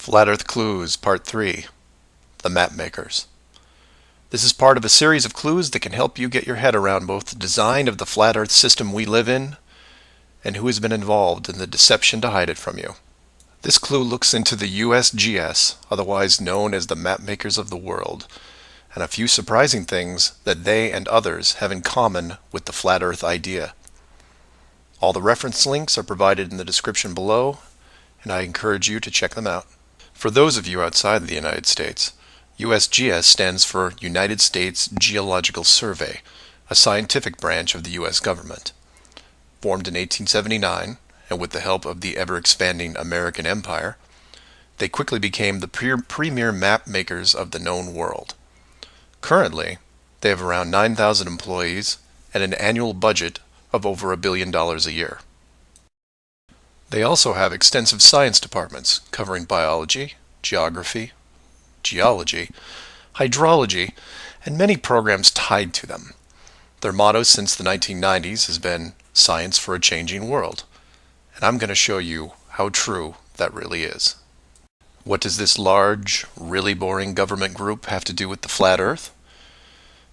Flat Earth Clues, Part 3, The Map Makers. This is part of a series of clues that can help you get your head around both the design of the flat Earth system we live in and who has been involved in the deception to hide it from you. This clue looks into the USGS, otherwise known as the map makers of the world, and a few surprising things that they and others have in common with the flat Earth idea. All the reference links are provided in the description below, and I encourage you to check them out. For those of you outside the United States, USGS stands for United States Geological Survey, a scientific branch of the U.S. government. Formed in 1879, and with the help of the ever-expanding American Empire, they quickly became the premier map makers of the known world. Currently, they have around 9,000 employees and an annual budget of over $1 billion a year. They also have extensive science departments covering biology, geography, geology, hydrology, and many programs tied to them. Their motto since the 1990s has been "Science for a Changing World," and I'm going to show you how true that really is. What does this large, really boring government group have to do with the flat Earth?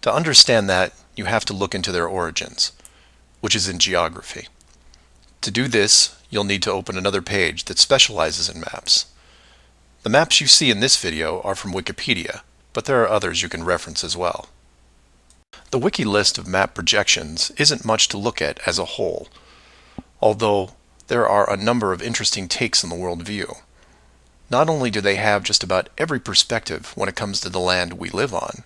To understand that, you have to look into their origins, which is in geography. To do this, you'll need to open another page that specializes in maps. The maps you see in this video are from Wikipedia, but there are others you can reference as well. The Wiki list of map projections isn't much to look at as a whole, although there are a number of interesting takes on the world view. Not only do they have just about every perspective when it comes to the land we live on,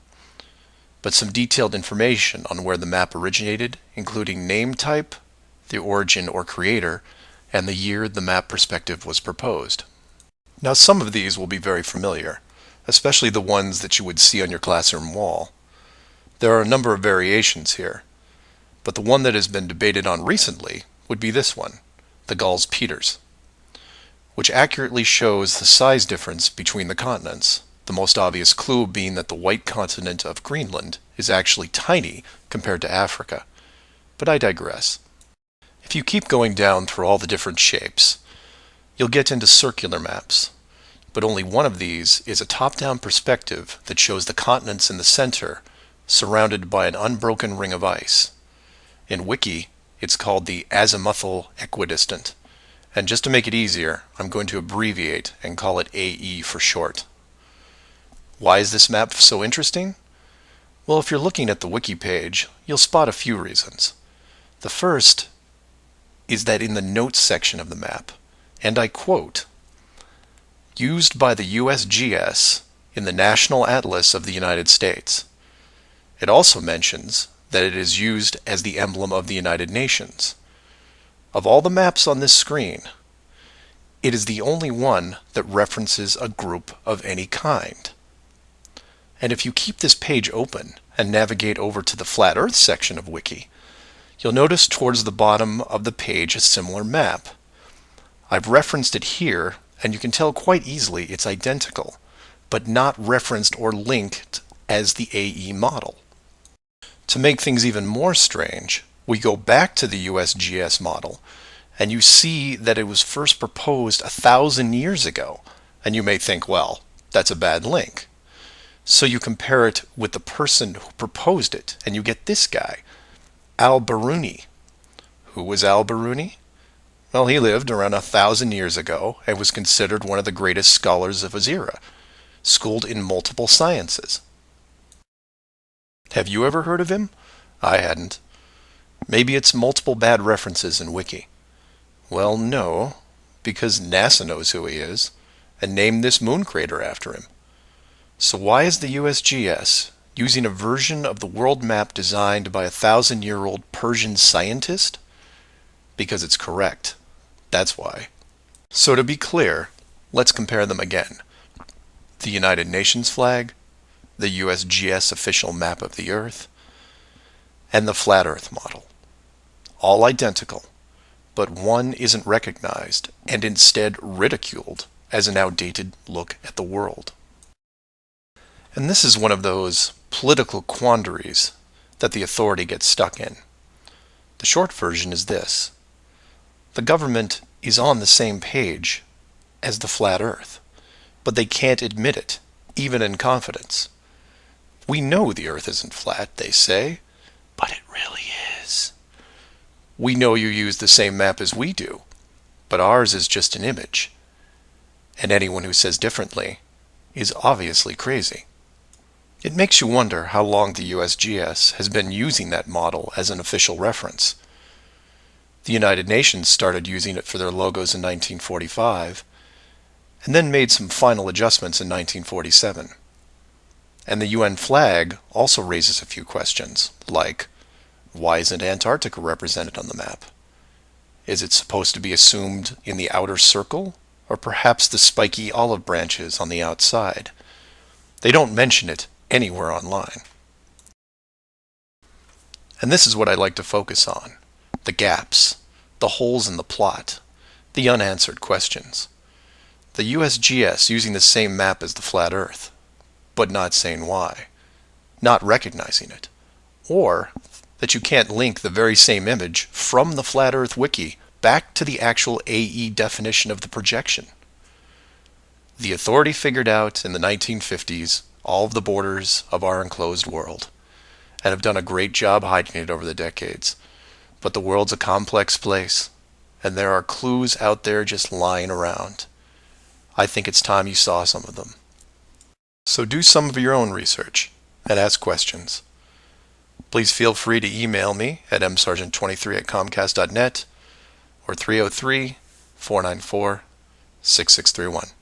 but some detailed information on where the map originated, including name type, the origin or creator, and the year the map perspective was proposed. Now, some of these will be very familiar, especially the ones that you would see on your classroom wall. There are a number of variations here, but the one that has been debated on recently would be this one, the Gauls-Peters, which accurately shows the size difference between the continents, the most obvious clue being that the white continent of Greenland is actually tiny compared to Africa. But I digress. If you keep going down through all the different shapes, you'll get into circular maps, but only one of these is a top-down perspective that shows the continents in the center, surrounded by an unbroken ring of ice. In Wiki, it's called the azimuthal equidistant, and just to make it easier, I'm going to abbreviate and call it AE for short. Why is this map so interesting? Well, if you're looking at the Wiki page, you'll spot a few reasons. The first is that in the notes section of the map, and I quote, "used by the USGS in the National Atlas of the United States." It also mentions that it is used as the emblem of the United Nations. Of all the maps on this screen, it is the only one that references a group of any kind. And if you keep this page open and navigate over to the Flat Earth section of Wiki, you'll notice towards the bottom of the page a similar map. I've referenced it here, and you can tell quite easily it's identical, but not referenced or linked as the AE model. To make things even more strange, we go back to the USGS model, and you see that it was first proposed 1,000 years ago, and you may think, well, that's a bad link. So you compare it with the person who proposed it, and you get this guy, Al-Biruni. Who was Al-Biruni? Well, he lived around 1,000 years ago and was considered one of the greatest scholars of his era, schooled in multiple sciences. Have you ever heard of him? I hadn't. Maybe it's multiple bad references in Wiki. Well, no, because NASA knows who he is and named this moon crater after him. So why is the USGS using a version of the world map designed by a 1,000-year-old Persian scientist? Because it's correct. That's why. So to be clear, let's compare them again. The United Nations flag, the USGS official map of the Earth, and the Flat Earth model. All identical, but one isn't recognized and instead ridiculed as an outdated look at the world. And this is one of those political quandaries that the authority gets stuck in. The short version is this. The government is on the same page as the flat Earth. but they can't admit it, even in confidence. We know the Earth isn't flat, they say, but it really is. We know you use the same map as we do, but ours is just an image. And anyone who says differently is obviously crazy. It makes you wonder how long the USGS has been using that model as an official reference. The United Nations started using it for their logos in 1945, and then made some final adjustments in 1947. And the UN flag also raises a few questions, like, why isn't Antarctica represented on the map? Is it supposed to be assumed in the outer circle, or perhaps the spiky olive branches on the outside? They don't mention it anywhere online. And this is what I like to focus on: the gaps, the holes in the plot, the unanswered questions. The USGS using the same map as the flat Earth, but not saying why, not recognizing it, or that you can't link the very same image from the Flat Earth Wiki back to the actual AE definition of the projection. The authority figured out in the 1950s all of the borders of our enclosed world, and have done a great job hiding it over the decades. But the world's a complex place, and there are clues out there just lying around. I think it's time you saw some of them. So do some of your own research and ask questions. Please feel free to email me at msargent23@comcast.net or 303-494-6631.